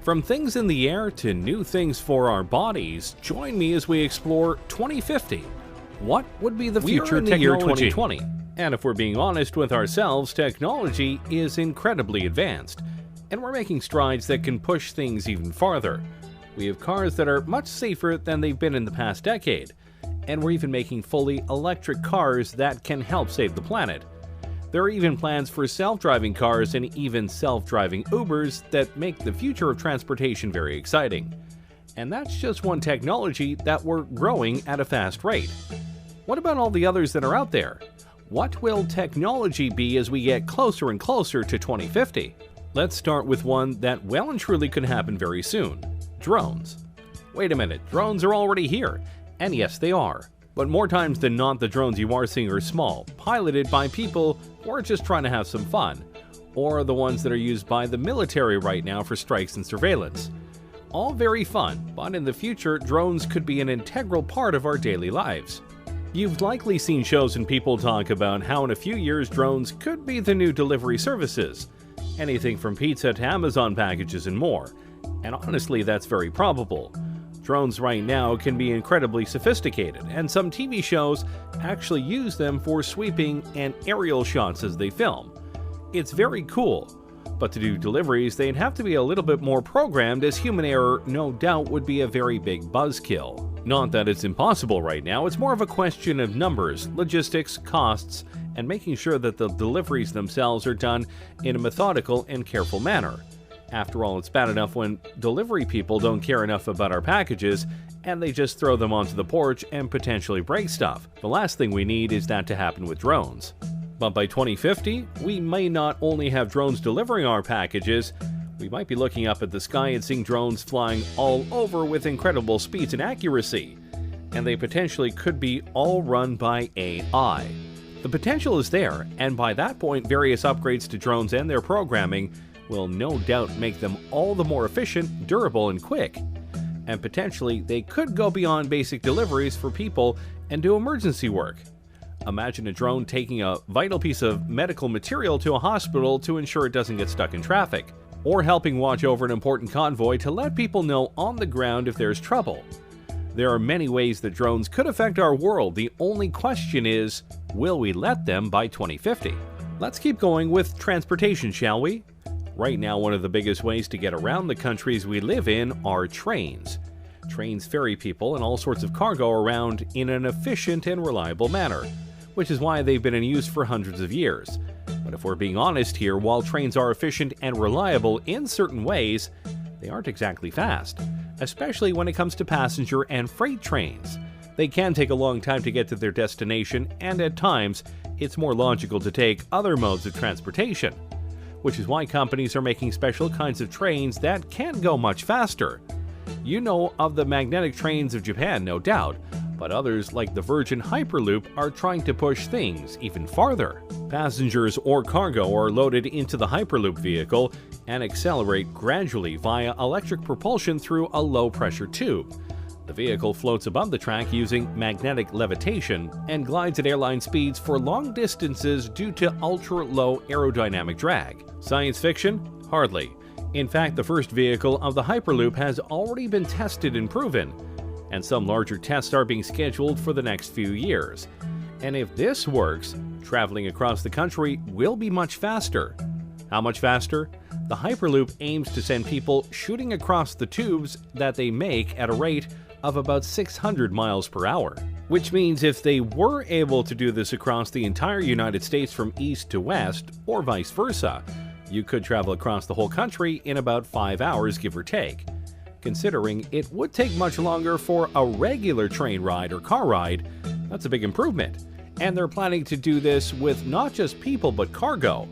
From things in the air to new things for our bodies, join me as we explore 2050. What would be the future in the year technology? 2020. And if we're being honest with ourselves, technology is incredibly advanced, and we're making strides that can push things even farther. We have cars that are much safer than they've been in the past decade, and we're even making fully electric cars that can help save the planet. There are even plans for self-driving cars and even self-driving Ubers that make the future of transportation very exciting. And that's just one technology that we're growing at a fast rate. What about all the others that are out there? What will technology be as we get closer and closer to 2050? Let's start with one that well and truly could happen very soon: drones. Wait a minute, drones are already here. And yes, they are. But more times than not, the drones you are seeing are small, piloted by people who are just trying to have some fun, or the ones that are used by the military right now for strikes and surveillance. All very fun, but in the future, drones could be an integral part of our daily lives. You've likely seen shows and people talk about how in a few years drones could be the new delivery services. Anything from pizza to Amazon packages and more. And honestly, that's very probable. Drones right now can be incredibly sophisticated, and some TV shows actually use them for sweeping and aerial shots as they film. It's very cool, but to do deliveries, they'd have to be a little bit more programmed, as human error no doubt would be a very big buzzkill. Not that it's impossible right now, it's more of a question of numbers, logistics, costs, and making sure that the deliveries themselves are done in a methodical and careful manner. After all, it's bad enough when delivery people don't care enough about our packages and they just throw them onto the porch and potentially break stuff. The last thing we need is that to happen with drones. But by 2050, we may not only have drones delivering our packages, we might be looking up at the sky and seeing drones flying all over with incredible speeds and accuracy. And they potentially could be all run by AI. The potential is there, and by that point, various upgrades to drones and their programming will no doubt make them all the more efficient, durable, and quick. And potentially, they could go beyond basic deliveries for people and do emergency work. Imagine a drone taking a vital piece of medical material to a hospital to ensure it doesn't get stuck in traffic, or helping watch over an important convoy to let people know on the ground if there's trouble. There are many ways that drones could affect our world. The only question is, will we let them by 2050? Let's keep going with transportation, shall we? Right now, one of the biggest ways to get around the countries we live in are trains. Trains ferry people and all sorts of cargo around in an efficient and reliable manner, which is why they've been in use for hundreds of years. But if we're being honest here, while trains are efficient and reliable in certain ways, they aren't exactly fast, especially when it comes to passenger and freight trains. They can take a long time to get to their destination, and at times, it's more logical to take other modes of transportation, which is why companies are making special kinds of trains that can go much faster. You know of the magnetic trains of Japan, no doubt, but others like the Virgin Hyperloop are trying to push things even farther. Passengers or cargo are loaded into the Hyperloop vehicle and accelerate gradually via electric propulsion through a low-pressure tube. The vehicle floats above the track using magnetic levitation and glides at airline speeds for long distances due to ultra-low aerodynamic drag. Science fiction? Hardly. In fact, the first vehicle of the Hyperloop has already been tested and proven, and some larger tests are being scheduled for the next few years. And if this works, traveling across the country will be much faster. How much faster? The Hyperloop aims to send people shooting across the tubes that they make at a rate of about 600 miles per hour. Which means if they were able to do this across the entire United States from east to west, or vice versa, you could travel across the whole country in about 5 hours, give or take. Considering it would take much longer for a regular train ride or car ride, that's a big improvement. And they're planning to do this with not just people but cargo.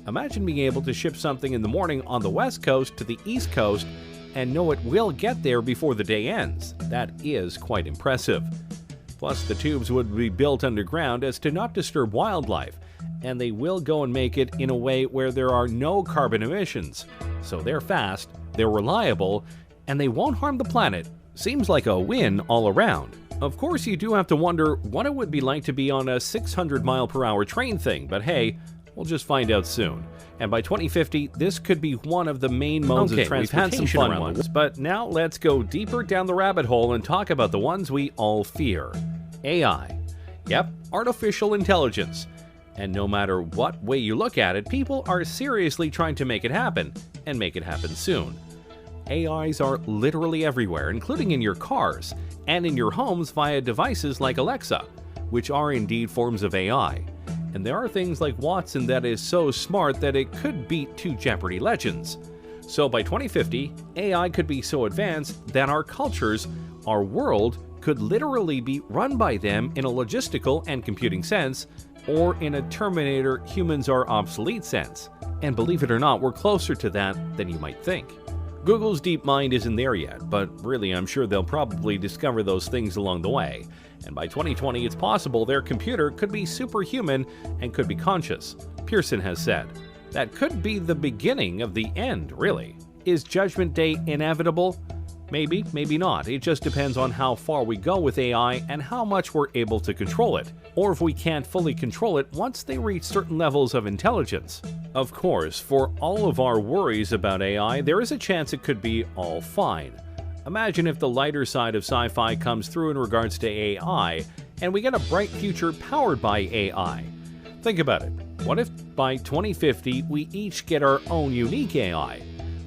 Imagine being able to ship something in the morning on the west coast to the east coast and know it will get there before the day ends. That is quite impressive. Plus, the tubes would be built underground as to not disturb wildlife, and they will go and make it in a way where there are no carbon emissions. So they're fast, they're reliable, and they won't harm the planet. Seems like a win all around. Of course, you do have to wonder what it would be like to be on a 600 mile per hour train thing, but hey, We'll just find out soon. And by 2050, this could be one of the main modes of transportation. We've had some fun ones, but now let's go deeper down the rabbit hole and talk about the ones we all fear. AI. Yep, artificial intelligence. And no matter what way you look at it, people are seriously trying to make it happen, and make it happen soon. AIs are literally everywhere, including in your cars, and in your homes via devices like Alexa, which are indeed forms of AI. And there are things like Watson that is so smart that it could beat two Jeopardy legends. So by 2050, AI could be so advanced that our cultures, our world, could literally be run by them in a logistical and computing sense, or in a Terminator humans are obsolete sense. And believe it or not, we're closer to that than you might think. Google's DeepMind isn't there yet, but really I'm sure they'll probably discover those things along the way. And by 2020, it's possible their computer could be superhuman and could be conscious. Pearson has said. That could be the beginning of the end, really. Is Judgment Day inevitable? Maybe, maybe not. It just depends on how far we go with AI and how much we're able to control it, or if we can't fully control it once they reach certain levels of intelligence. Of course, for all of our worries about AI, there is a chance it could be all fine. Imagine if the lighter side of sci-fi comes through in regards to AI, and we get a bright future powered by AI. Think about it. What if by 2050 we each get our own unique AI?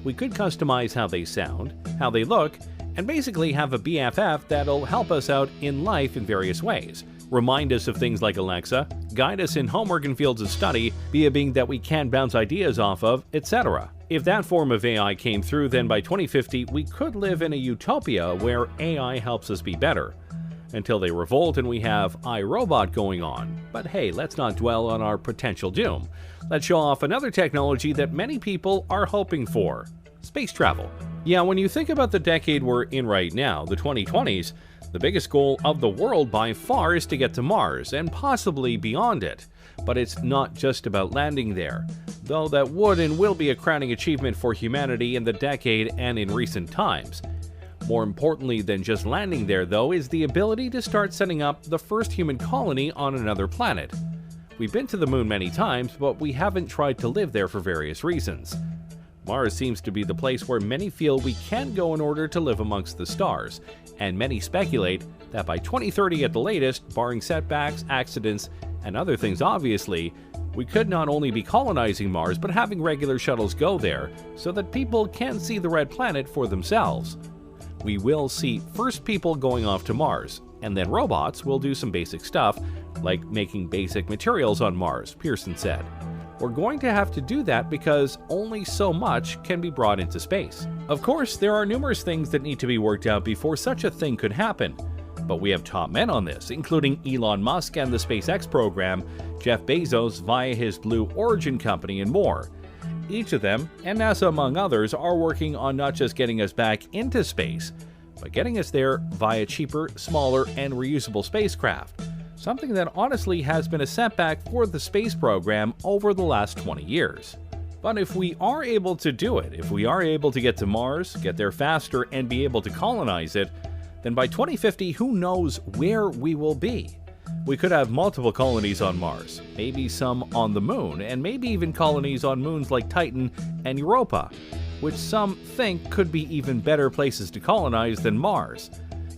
We could customize how they sound, how they look, and basically have a BFF that'll help us out in life in various ways. Remind us of things like Alexa, guide us in homework and fields of study, be a being that we can bounce ideas off of, etc. If that form of AI came through, then by 2050 we could live in a utopia where AI helps us be better. Until they revolt and we have iRobot going on. But hey, let's not dwell on our potential doom. Let's show off another technology that many people are hoping for. Space travel. Yeah, when you think about the decade we're in right now, the 2020s, the biggest goal of the world by far is to get to Mars, and possibly beyond it. But it's not just about landing there, though that would and will be a crowning achievement for humanity in the decade and in recent times. More importantly than just landing there, though, is the ability to start setting up the first human colony on another planet. We've been to the moon many times, but we haven't tried to live there for various reasons. Mars seems to be the place where many feel we can go in order to live amongst the stars, and many speculate that by 2030 at the latest, barring setbacks, accidents, and other things obviously, we could not only be colonizing Mars but having regular shuttles go there so that people can see the red planet for themselves. We will see first people going off to Mars, and then robots will do some basic stuff, like making basic materials on Mars, Pearson said. We're going to have to do that because only so much can be brought into space. Of course, there are numerous things that need to be worked out before such a thing could happen. But we have top men on this, including Elon Musk and the SpaceX program, Jeff Bezos via his Blue Origin company, and more. Each of them, and NASA among others, are working on not just getting us back into space, but getting us there via cheaper, smaller, and reusable spacecraft. Something that honestly has been a setback for the space program over the last 20 years. But if we are able to do it, if we are able to get to Mars, get there faster, and be able to colonize it, then by 2050, who knows where we will be? We could have multiple colonies on Mars, maybe some on the moon, and maybe even colonies on moons like Titan and Europa, which some think could be even better places to colonize than Mars.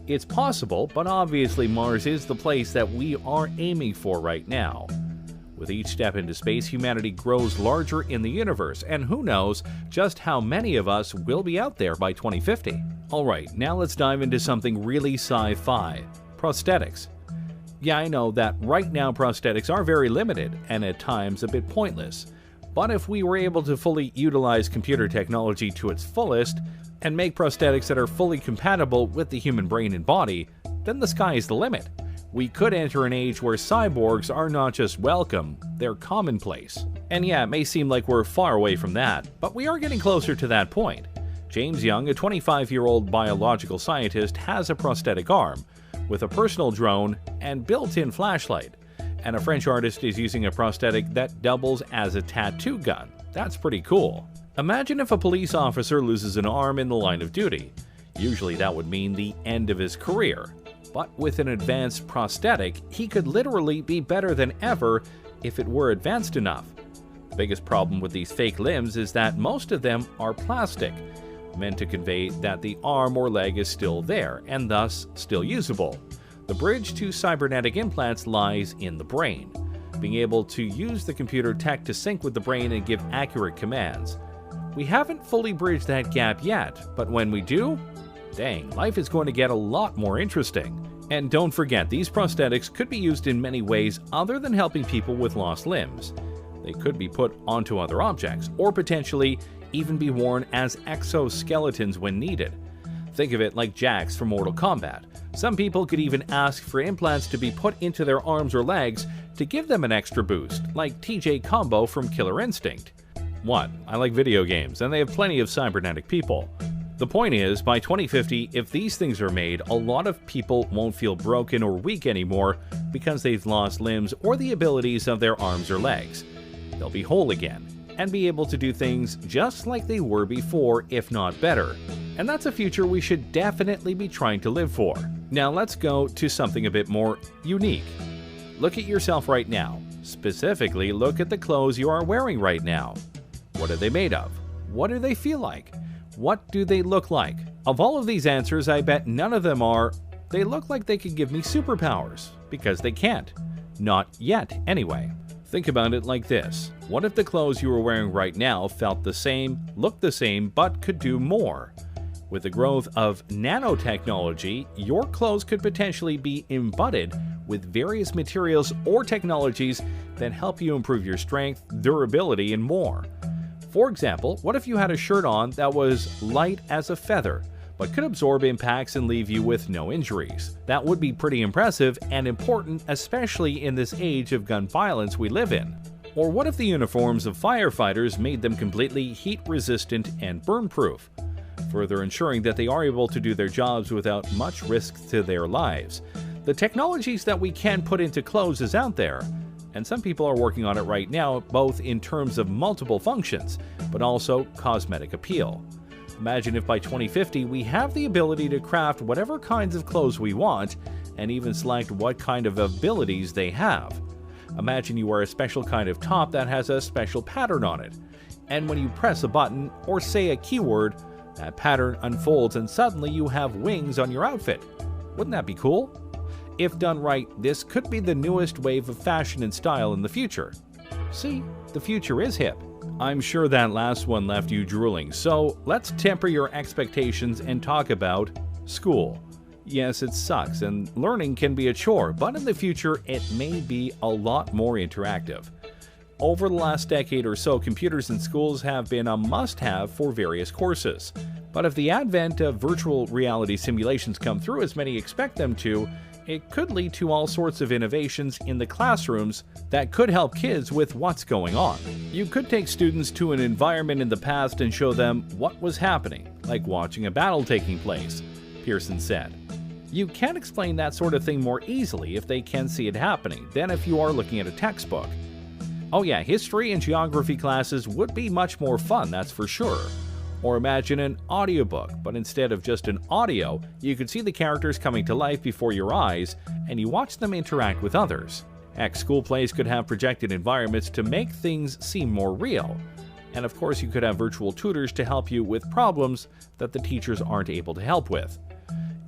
It's possible, but obviously Mars is the place that we are aiming for right now. With each step into space, humanity grows larger in the universe, and who knows just how many of us will be out there by 2050. Alright, now let's dive into something really sci-fi. Prosthetics. Yeah, I know that right now prosthetics are very limited, and at times a bit pointless. But if we were able to fully utilize computer technology to its fullest, and make prosthetics that are fully compatible with the human brain and body, then the sky is the limit. We could enter an age where cyborgs are not just welcome, they're commonplace. And yeah, it may seem like we're far away from that, but we are getting closer to that point. James Young, a 25-year-old biological scientist, has a prosthetic arm, with a personal drone and built-in flashlight. And a French artist is using a prosthetic that doubles as a tattoo gun. That's pretty cool. Imagine if a police officer loses an arm in the line of duty. Usually that would mean the end of his career. But with an advanced prosthetic, he could literally be better than ever if it were advanced enough. Biggest problem with these fake limbs is that most of them are plastic, meant to convey that the arm or leg is still there and thus still usable. The bridge to cybernetic implants lies in the brain, being able to use the computer tech to sync with the brain and give accurate commands. We haven't fully bridged that gap yet, but when we do, dang, life is going to get a lot more interesting. And don't forget, these prosthetics could be used in many ways other than helping people with lost limbs. They could be put onto other objects, or potentially even be worn as exoskeletons when needed. Think of it like Jax from Mortal Kombat. Some people could even ask for implants to be put into their arms or legs to give them an extra boost, like TJ Combo from Killer Instinct. 1. I like video games, and they have plenty of cybernetic people. The point is, by 2050, if these things are made, a lot of people won't feel broken or weak anymore because they've lost limbs or the abilities of their arms or legs. They'll be whole again, and be able to do things just like they were before, if not better. And that's a future we should definitely be trying to live for. Now let's go to something a bit more unique. Look at yourself right now. Specifically, look at the clothes you are wearing right now. What are they made of? What do they feel like? What do they look like? Of all of these answers, I bet none of them are, they look like they could give me superpowers, because they can't. Not yet, anyway. Think about it like this. What if the clothes you are wearing right now felt the same, looked the same, but could do more? With the growth of nanotechnology, your clothes could potentially be embodied with various materials or technologies that help you improve your strength, durability, and more. For example, what if you had a shirt on that was light as a feather, but could absorb impacts and leave you with no injuries? That would be pretty impressive and important, especially in this age of gun violence we live in. Or what if the uniforms of firefighters made them completely heat-resistant and burn-proof, further ensuring that they are able to do their jobs without much risk to their lives? The technologies that we can put into clothes is out there, and some people are working on it right now, both in terms of multiple functions, but also cosmetic appeal. Imagine if by 2050 we have the ability to craft whatever kinds of clothes we want, and even select what kind of abilities they have. Imagine you wear a special kind of top that has a special pattern on it, and when you press a button or say a keyword, that pattern unfolds and suddenly you have wings on your outfit. Wouldn't that be cool? If done right, this could be the newest wave of fashion and style in the future. See, the future is hip. I'm sure that last one left you drooling, so let's temper your expectations and talk about school. Yes, it sucks, and learning can be a chore, but in the future, it may be a lot more interactive. Over the last decade or so, computers in schools have been a must-have for various courses. But if the advent of virtual reality simulations come through as many expect them to, it could lead to all sorts of innovations in the classrooms that could help kids with what's going on. You could take students to an environment in the past and show them what was happening, like watching a battle taking place, Pearson said. You can explain that sort of thing more easily if they can see it happening than if you are looking at a textbook. Oh yeah, history and geography classes would be much more fun, that's for sure. Or imagine an audiobook, but instead of just an audio, you could see the characters coming to life before your eyes, and you watch them interact with others. Heck, school plays could have projected environments to make things seem more real. And of course, you could have virtual tutors to help you with problems that the teachers aren't able to help with.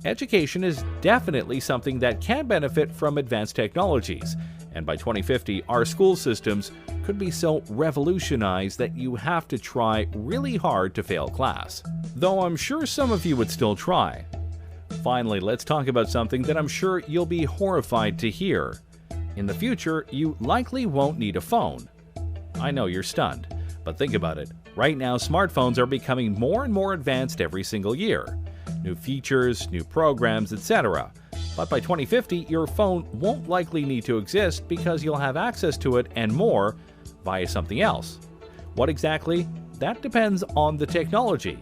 Education is definitely something that can benefit from advanced technologies, and by 2050, our school systems could be so revolutionized that you have to try really hard to fail class. Though I'm sure some of you would still try. Finally, let's talk about something that I'm sure you'll be horrified to hear. In the future, you likely won't need a phone. I know you're stunned, but think about it. Right now, smartphones are becoming more and more advanced every single year. New features, new programs, etc. But by 2050, your phone won't likely need to exist because you'll have access to it and more via something else. What exactly? That depends on the technology.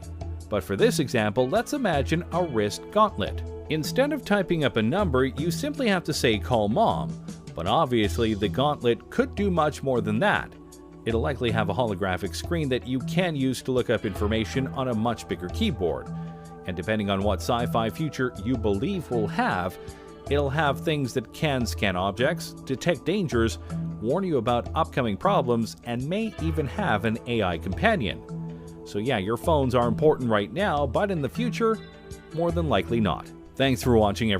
But for this example, let's imagine a wrist gauntlet. Instead of typing up a number, you simply have to say "call mom." But obviously, the gauntlet could do much more than that. It'll likely have a holographic screen that you can use to look up information on a much bigger keyboard. And depending on what sci-fi future you believe will have, it'll have things that can scan objects, detect dangers, warn you about upcoming problems, and may even have an AI companion. So yeah, your phones are important right now, but in the future, more than likely not. Thanks for watching, everyone.